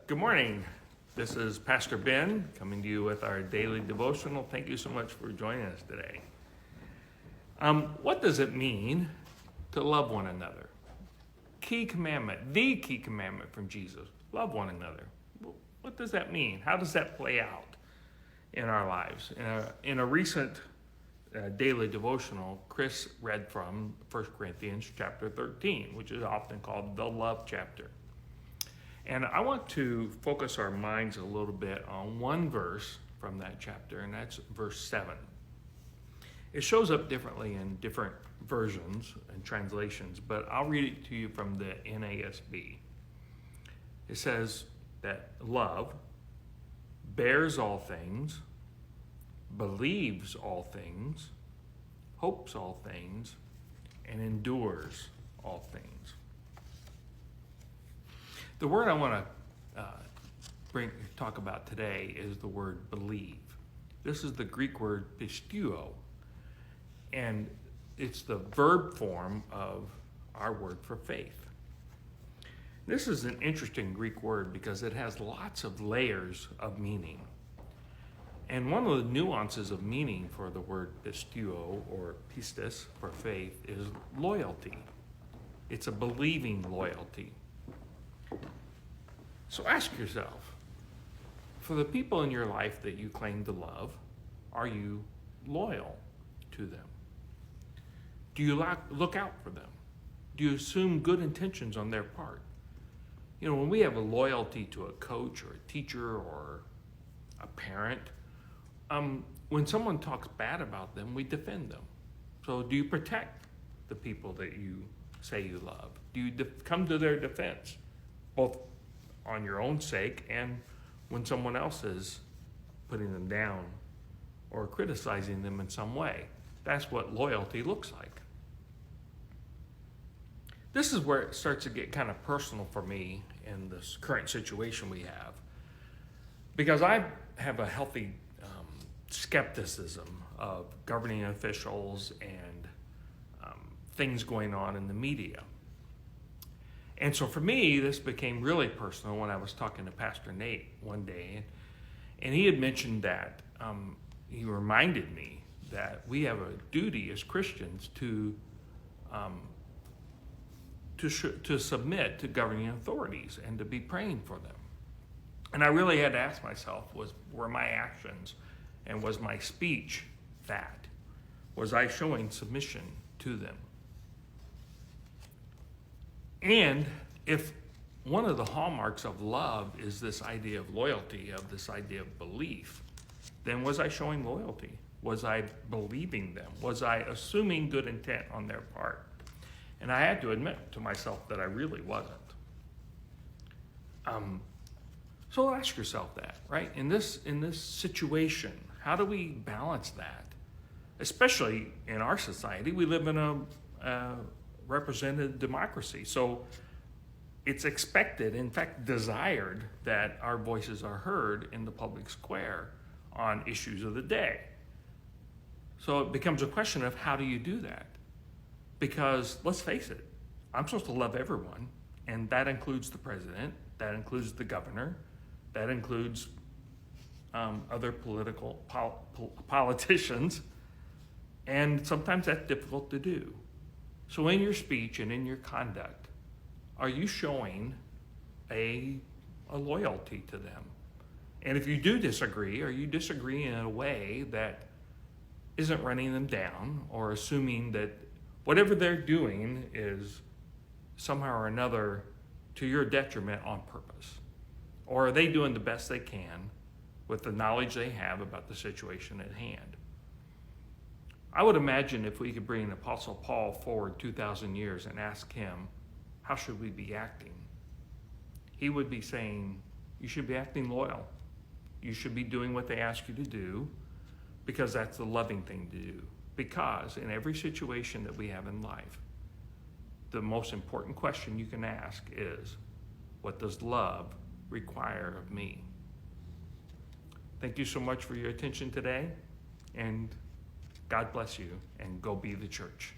Good morning. This is Pastor Ben coming to you with our daily devotional. Thank you so much for joining us today. What does it mean to love one another? Key commandment, the key commandment from Jesus, love one another. What does that mean? How does that play out in our lives? In a recent daily devotional, Chris read from 1 Corinthians chapter 13, which is often called the love chapter. And I want to focus our minds a little bit on one verse from that chapter, and that's verse 7. It shows up differently in different versions and translations, but I'll read it to you from the NASB. It says that love bears all things, believes all things, hopes all things, and endures all things. The word I want to talk about today is the word believe. This is the Greek word pisteuo, and it's the verb form of our word for faith. This is an interesting Greek word because it has lots of layers of meaning. And one of the nuances of meaning for the word pisteuo or pistis for faith is loyalty. It's a believing loyalty. So ask yourself, for the people in your life that you claim to love, are you loyal to them? Do you look out for them? Do you assume good intentions on their part? You know, when we have a loyalty to a coach or a teacher or a parent, when someone talks bad about them, we defend them. So do you protect the people that you say you love? Do you come to their defense, both on your own sake and when someone else is putting them down or criticizing them in some way? That's what loyalty looks like. This is where it starts to get kind of personal for me in this current situation we have, because I have a healthy skepticism of governing officials and things going on in the media. And so for me, this became really personal when I was talking to Pastor Nate one day, and he had mentioned that he reminded me that we have a duty as Christians to submit to governing authorities and to be praying for them. And I really had to ask myself, were my actions and was my speech that? Was I showing submission to them? And if one of the hallmarks of love is this idea of loyalty, of this idea of belief, then was I showing loyalty? Was I believing them? Was I assuming good intent on their part? And I had to admit to myself that I really wasn't. So ask yourself that, right? In this situation, how do we balance that? Especially in our society, we live in a represented democracy. So it's expected, in fact desired, that our voices are heard in the public square on issues of the day. So it becomes a question of how do you do that? Because let's face it, I'm supposed to love everyone, and that includes the president, that includes the governor, that includes other politicians, and sometimes that's difficult to do. So in your speech and in your conduct, are you showing a loyalty to them? And if you do disagree, are you disagreeing in a way that isn't running them down or assuming that whatever they're doing is somehow or another to your detriment on purpose? Or are they doing the best they can with the knowledge they have about the situation at hand? I would imagine if we could bring Apostle Paul forward 2,000 years and ask him, how should we be acting? He would be saying, you should be acting loyal. You should be doing what they ask you to do because that's the loving thing to do. Because in every situation that we have in life, the most important question you can ask is, what does love require of me? Thank you so much for your attention today, and God bless you, and go be the church.